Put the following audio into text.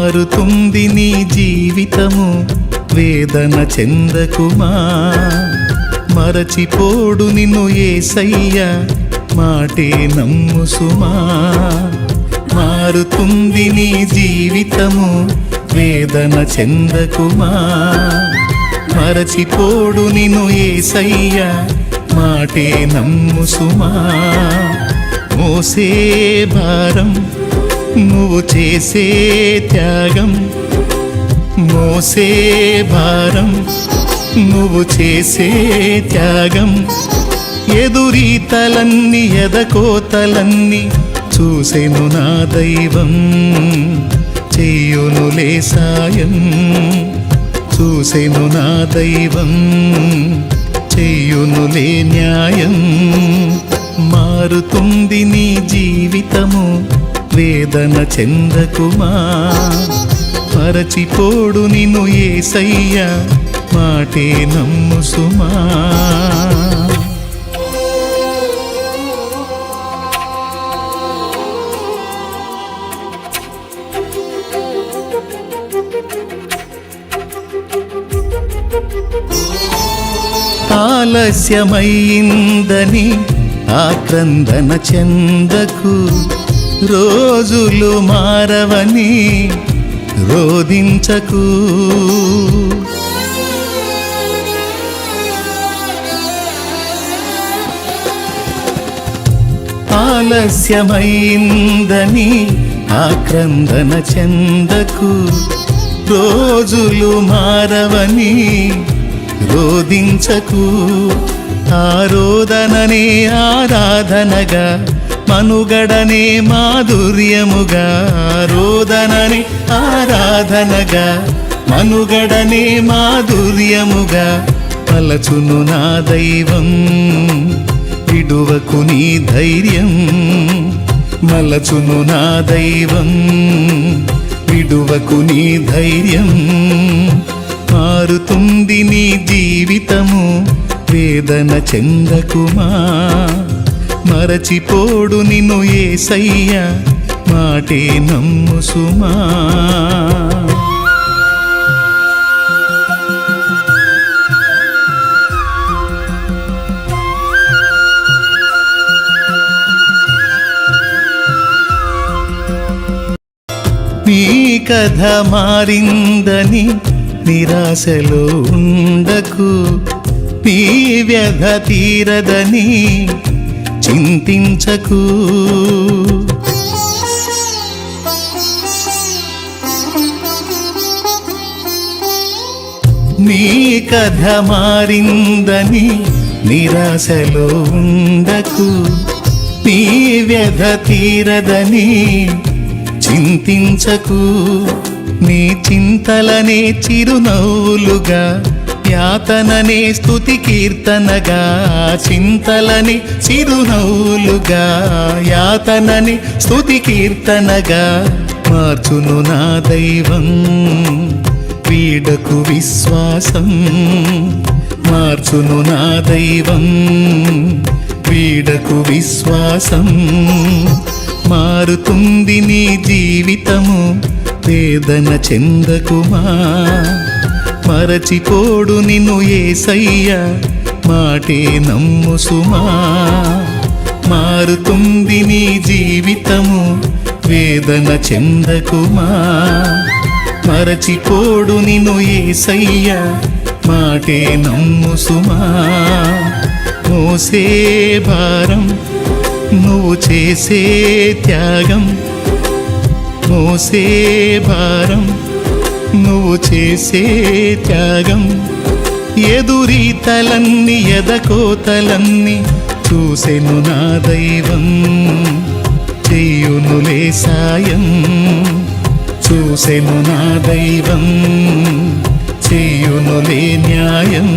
మారుతుంది నీ జీవితము, వేదన చెందకుమా. మరచిపోడు నిన్ను యేసయ్య, మాటే నమ్ము సుమా. మారుతుంది నీ జీవితము, వేదన చెందకుమా. మరచిపోడు నిన్ను యేసయ్య, మాటే నమ్ము సుమా. మోసే భారం నువ్వు చేసే త్యాగం, మోసే భారం నువ్వు చేసే త్యాగం. ఎదురీతలన్నీ ఎదకోతలన్నీ చూసెను నా దైవం, చెయ్యునులే సాయం. చూసెను నా దైవం, చెయ్యునులే న్యాయం. మారుతుంది నీ జీవితము, వేదన చెందకుమా. మరచిపోడు నిన్ను యేసయ్య, మాటే నమ్ము సుమా. ఆలస్యమైందని ఆక్రందన చెందకు, రోజులు మారవని రోదించకు. ఆలస్యమైందని ఆక్రందన చెందకు, రోజులు మారవని రోదించకు. ఆరోదననే ఆరాధనగా, మనుగడనే మాధుర్యముగా. ఆరోదననే ఆరాధనగా, మనుగడనే మాధుర్యముగా. పలచును నా దైవం, విడువకు నీ ధైర్యం. మలచును నా దైవం, విడువకు నీ ధైర్యం. మారుతుంది నీ జీవితము, వేదన చెందకుమా. మరచిపోడు నిన్ను యేసయ్య, మాటే నమ్ము సుమా. నీ కథ మారిందని నిరాశలో ఉండకు, నీ వ్యధ తీరదని చింతించకు. నీ కథ మారిందని నిరాశలో ఉండకు, నీ వ్యధ తీరదని చింతించకు. నీ చింతలనే చిరునవ్వులుగా, యాతననే స్తుతి కీర్తనగా. చింతలని చిరునవ్వులుగా, యాతనని స్తుతి కీర్తనగా. మార్చును నా దైవం, వీడకు విశ్వాసం. మార్చును నా దైవం, వీడకు విశ్వాసం. మారుతుంది నీ జీవితము, వేదన చెందకుమా. మరచిపోడు నిన్ను యేసయ్య, మాటే నమ్ము సుమా. మారుతుంది నీ జీవితము, వేదన చెందకుమా. మరచిపోడు నిన్ను యేసయ్య, మాటే నమ్ము సుమా. మోసే భారం నువ్వు చేసే త్యాగం, మోసే భారం నువ్వు చేసే త్యాగం. ఎదురీతలన్నీ ఎదకోతలన్నీ చూసెను నా దైవం, చెయ్యునులే సాయం. చూసెను నా దైవం, చెయ్యునులే న్యాయం.